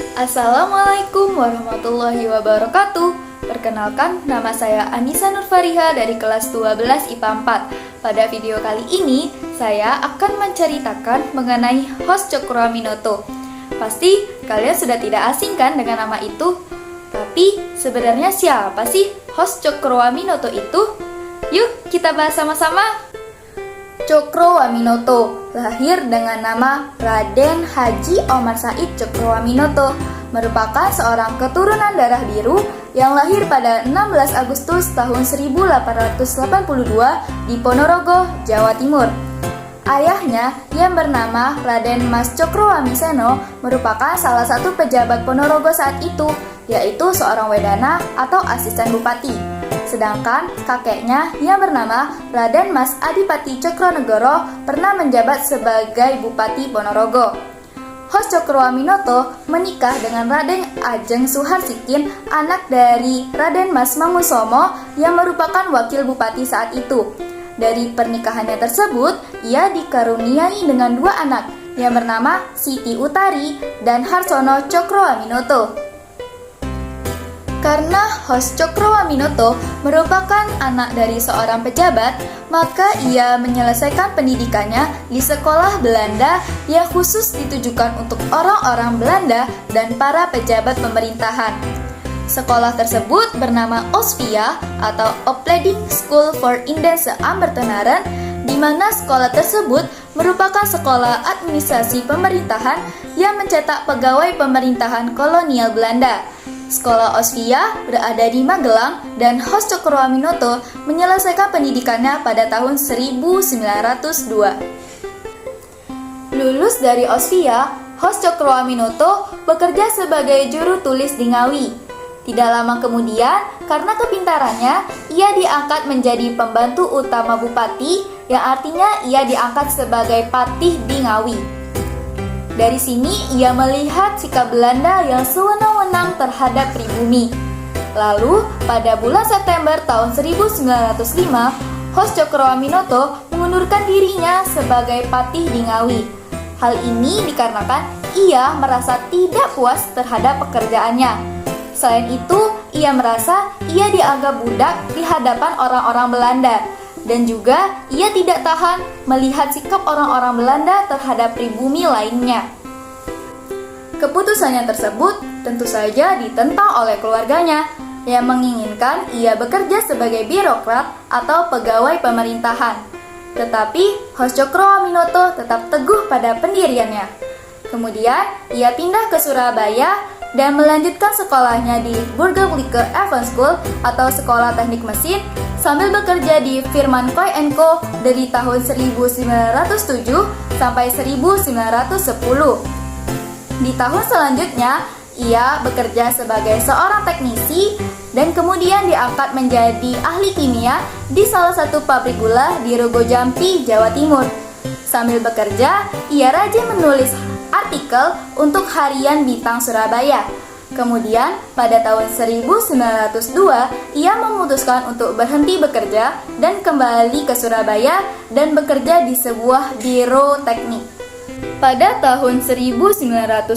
Assalamualaikum warahmatullahi wabarakatuh. Perkenalkan, nama saya Anissa Nurfariha dari kelas 12 IPA 4. Pada video kali ini, saya akan menceritakan mengenai host Cokroaminoto. Pasti kalian sudah tidak asing kan dengan nama itu? Tapi sebenarnya siapa sih host Cokroaminoto itu? Yuk kita bahas sama-sama. Cokroaminoto lahir dengan nama Raden Haji Omar Said Cokroaminoto, merupakan seorang keturunan darah biru yang lahir pada 16 Agustus tahun 1882 di Ponorogo, Jawa Timur. Ayahnya yang bernama Raden Mas Cokroamiseno merupakan salah satu pejabat Ponorogo saat itu, yaitu seorang wedana atau asisten bupati. Sedangkan kakeknya yang bernama Raden Mas Adipati Cokronegoro pernah menjabat sebagai Bupati Ponorogo. Host Cokroaminoto menikah dengan Raden Ajeng Suharsikin, anak dari Raden Mas Mangusomo yang merupakan wakil bupati saat itu. Dari pernikahannya tersebut, ia dikaruniai dengan dua anak yang bernama Siti Utari dan Harsono Cokroaminoto. Karena host Cokroaminoto merupakan anak dari seorang pejabat, maka ia menyelesaikan pendidikannya di sekolah Belanda yang khusus ditujukan untuk orang-orang Belanda dan para pejabat pemerintahan. Sekolah tersebut bernama Osvia atau Opleiding School for Indense Ambtenaren, di mana sekolah tersebut merupakan sekolah administrasi pemerintahan yang mencetak pegawai pemerintahan kolonial Belanda. Sekolah Osvia berada di Magelang dan host Cokroaminoto menyelesaikan pendidikannya pada tahun 1902. Lulus dari Osvia, host Cokroaminoto bekerja sebagai juru tulis di Ngawi. Tidak lama kemudian, karena kepintarannya, ia diangkat menjadi pembantu utama bupati, yang artinya ia diangkat sebagai patih di Ngawi. Dari sini, ia melihat sikap Belanda yang sewenang-wenang terhadap pribumi. Lalu, pada bulan September tahun 1905, host Cokroaminoto mengundurkan dirinya sebagai patih di Ngawi. Hal ini dikarenakan ia merasa tidak puas terhadap pekerjaannya. Selain itu, ia merasa ia dianggap budak di hadapan orang-orang Belanda. Dan juga ia tidak tahan melihat sikap orang-orang Belanda terhadap pribumi lainnya. Keputusannya tersebut tentu saja ditentang oleh keluarganya yang menginginkan ia bekerja sebagai birokrat atau pegawai pemerintahan. Tetapi host Cokroaminoto tetap teguh pada pendiriannya. Kemudian ia pindah ke Surabaya dan melanjutkan sekolahnya di Burgerlijke Evenskool atau Sekolah Teknik Mesin sambil bekerja di Firman Koy & Co dari tahun 1907 sampai 1910. Di tahun selanjutnya, ia bekerja sebagai seorang teknisi dan kemudian diangkat menjadi ahli kimia di salah satu pabrik gula di Rogojampi, Jawa Timur. Sambil bekerja, ia rajin menulis artikel untuk harian Bintang Surabaya. Kemudian, pada tahun 1902, ia memutuskan untuk berhenti bekerja dan kembali ke Surabaya dan bekerja di sebuah biro teknik. Pada tahun 1912,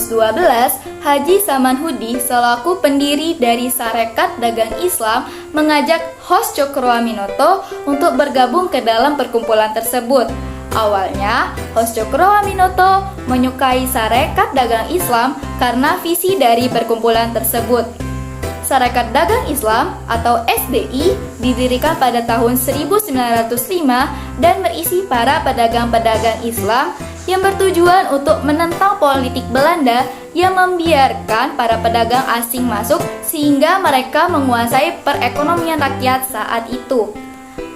Haji Samanhudi selaku pendiri dari Sarekat Dagang Islam mengajak host Cokroaminoto untuk bergabung ke dalam perkumpulan tersebut. Awalnya, host Cokroaminoto menyukai Sarekat Dagang Islam karena visi dari perkumpulan tersebut. Sarekat Dagang Islam atau SDI didirikan pada tahun 1905 dan berisi para pedagang-pedagang Islam yang bertujuan untuk menentang politik Belanda yang membiarkan para pedagang asing masuk sehingga mereka menguasai perekonomian rakyat saat itu.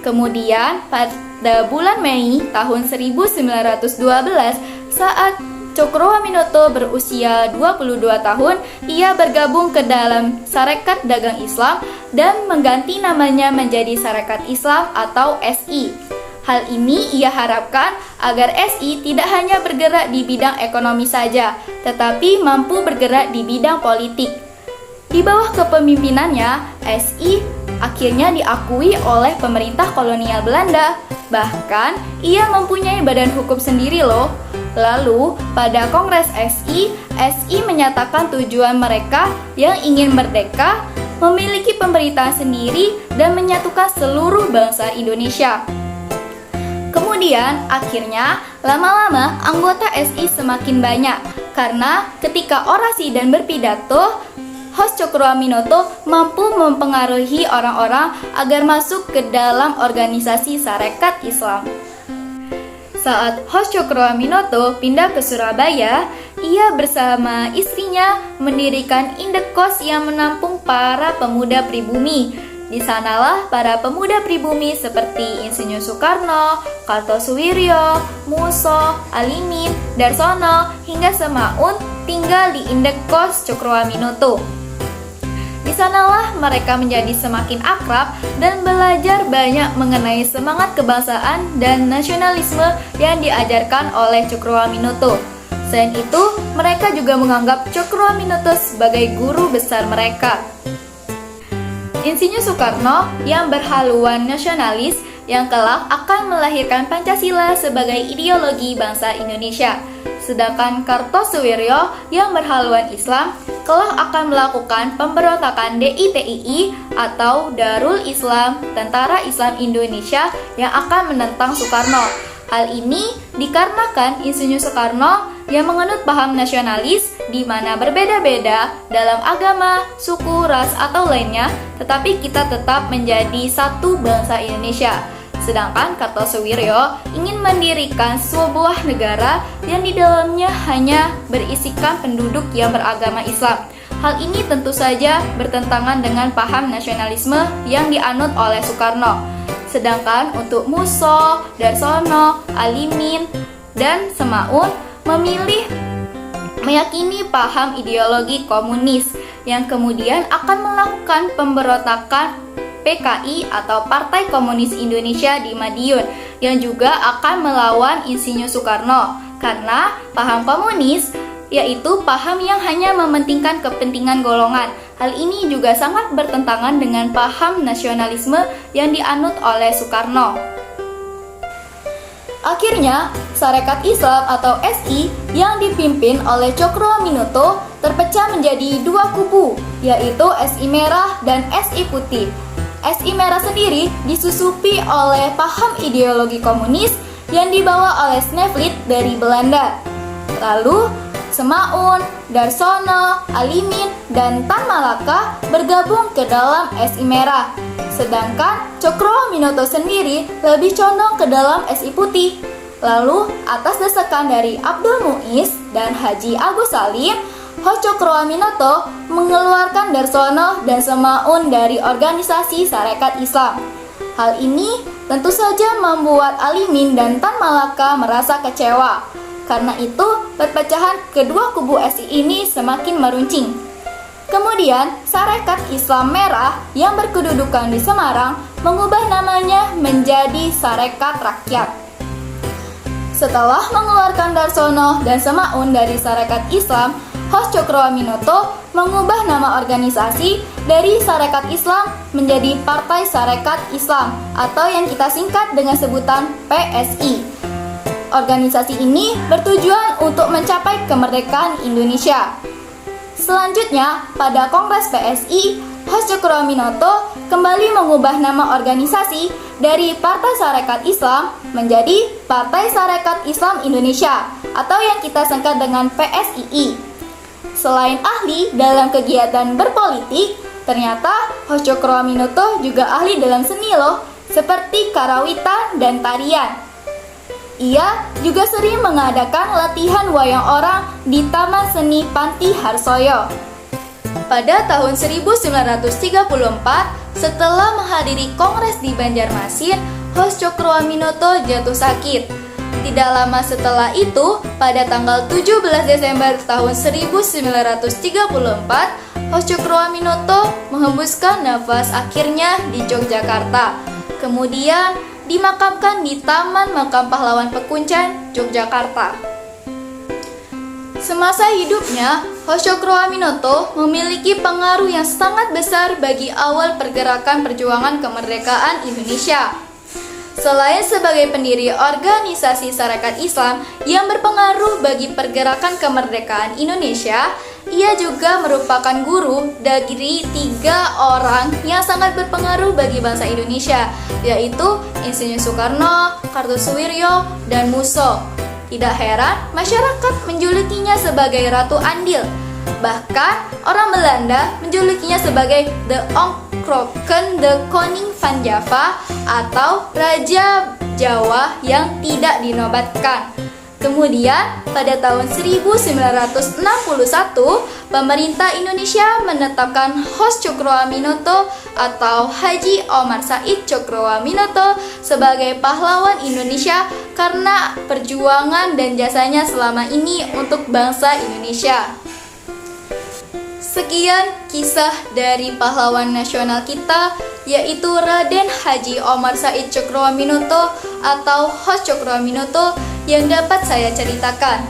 Kemudian, pada bulan Mei tahun 1912, saat Cokroaminoto berusia 22 tahun, ia bergabung ke dalam Sarekat Dagang Islam dan mengganti namanya menjadi Sarekat Islam atau SI. Hal ini ia harapkan agar SI tidak hanya bergerak di bidang ekonomi saja, tetapi mampu bergerak di bidang politik. Di bawah kepemimpinannya, SI akhirnya diakui oleh pemerintah kolonial Belanda. Bahkan, ia mempunyai badan hukum sendiri loh. Lalu, pada Kongres SI menyatakan tujuan mereka yang ingin merdeka, memiliki pemerintahan sendiri, dan menyatukan seluruh bangsa Indonesia. Kemudian, akhirnya, lama-lama anggota SI semakin banyak, karena ketika orasi dan berpidato, host Cokroaminoto mampu mempengaruhi orang-orang agar masuk ke dalam organisasi Sarekat Islam. Saat host Cokroaminoto pindah ke Surabaya, ia bersama istrinya mendirikan Indekos yang menampung para pemuda pribumi. Di sanalah para pemuda pribumi seperti Insinyur Soekarno, Kartosuwiryo, Muso, Alimin, Darsono, hingga Semaun tinggal di Indekos Cokroaminoto. Di sanalah mereka menjadi semakin akrab dan belajar banyak mengenai semangat kebangsaan dan nasionalisme yang diajarkan oleh Cokroaminoto. Selain itu, mereka juga menganggap Cokroaminoto sebagai guru besar mereka. Insinyur Soekarno yang berhaluan nasionalis yang kelak akan melahirkan Pancasila sebagai ideologi bangsa Indonesia. Sedangkan Kartosuwiryo yang berhaluan Islam kelak akan melakukan pemberontakan DITII atau Darul Islam, Tentara Islam Indonesia yang akan menentang Soekarno. Hal ini dikarenakan Insinyur Soekarno yang menganut paham nasionalis di mana berbeda-beda dalam agama, suku, ras, atau lainnya, tetapi kita tetap menjadi satu bangsa Indonesia. Sedangkan Kartosuwiryo ingin mendirikan sebuah negara yang di dalamnya hanya berisikan penduduk yang beragama Islam. Hal ini tentu saja bertentangan dengan paham nasionalisme yang dianut oleh Soekarno. Sedangkan untuk Muso, Darsono, Alimin, dan Semaun meyakini paham ideologi komunis yang kemudian akan melakukan pemberontakan PKI atau Partai Komunis Indonesia di Madiun yang juga akan melawan Insinyur Soekarno karena paham komunis yaitu paham yang hanya mementingkan kepentingan golongan. Hal ini juga sangat bertentangan dengan paham nasionalisme yang dianut oleh Soekarno. Akhirnya, Sarekat Islam atau SI yang dipimpin oleh Cokroaminoto terpecah menjadi dua kubu, yaitu SI Merah dan SI Putih. SI Merah sendiri disusupi oleh paham ideologi komunis yang dibawa oleh Sneevliet dari Belanda. Lalu, Semaun, Darsono, Alimin, dan Tan Malaka bergabung ke dalam SI Merah. Sedangkan Cokroaminoto sendiri lebih condong ke dalam SI Putih. Lalu, atas desakan dari Abdul Muiz dan Haji Agus Salim, host Cokroaminoto mengeluarkan Darsono dan Semaun dari organisasi Sarekat Islam. Hal ini tentu saja membuat Alimin dan Tan Malaka merasa kecewa. Karena itu, perpecahan kedua kubu SI ini semakin meruncing. Kemudian, Sarekat Islam Merah yang berkedudukan di Semarang mengubah namanya menjadi Sarekat Rakyat. Setelah mengeluarkan Darsono dan Semaun dari Sarekat Islam, host Cokroaminoto mengubah nama organisasi dari Sarekat Islam menjadi Partai Sarekat Islam atau yang kita singkat dengan sebutan PSI. Organisasi ini bertujuan untuk mencapai kemerdekaan Indonesia. Selanjutnya, pada Kongres PSI, host Cokroaminoto kembali mengubah nama organisasi dari Partai Sarekat Islam menjadi Partai Sarekat Islam Indonesia atau yang kita singkat dengan PSII. Selain ahli dalam kegiatan berpolitik, ternyata host Cokroaminoto juga ahli dalam seni loh, seperti karawitan dan tarian. Ia juga sering mengadakan latihan wayang orang di Taman Seni Panti Harsoyo. Pada tahun 1934, setelah menghadiri kongres di Banjarmasin, host Cokroaminoto jatuh sakit. Tidak lama setelah itu, pada tanggal 17 Desember tahun 1934, host Cokroaminoto menghembuskan nafas akhirnya di Yogyakarta. Kemudian dimakamkan di Taman Makam Pahlawan Pekuncan, Yogyakarta. Semasa hidupnya, host Cokroaminoto memiliki pengaruh yang sangat besar bagi awal pergerakan perjuangan kemerdekaan Indonesia. Selain sebagai pendiri organisasi Sarekat Islam yang berpengaruh bagi pergerakan kemerdekaan Indonesia, ia juga merupakan guru dari 3 orang yang sangat berpengaruh bagi bangsa Indonesia, yaitu Insinyur Soekarno, Kartosuwiryo, dan Musso. Tidak heran, masyarakat menjulukinya sebagai Ratu Andil. Bahkan, orang Belanda menjulukinya sebagai The Onkroken de Koning van Java atau Raja Jawa yang tidak dinobatkan. Kemudian, pada tahun 1961, pemerintah Indonesia menetapkan Hos Cokroaminoto atau Haji Omar Said Cokroaminoto sebagai pahlawan Indonesia karena perjuangan dan jasanya selama ini untuk bangsa Indonesia. Sekian kisah dari pahlawan nasional kita, yaitu Raden Haji Omar Said Cokroaminoto atau Hos Cokroaminoto yang dapat saya ceritakan.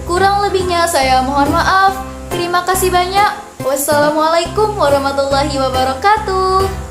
Kurang lebihnya saya mohon maaf. Terima kasih banyak. Wassalamualaikum warahmatullahi wabarakatuh.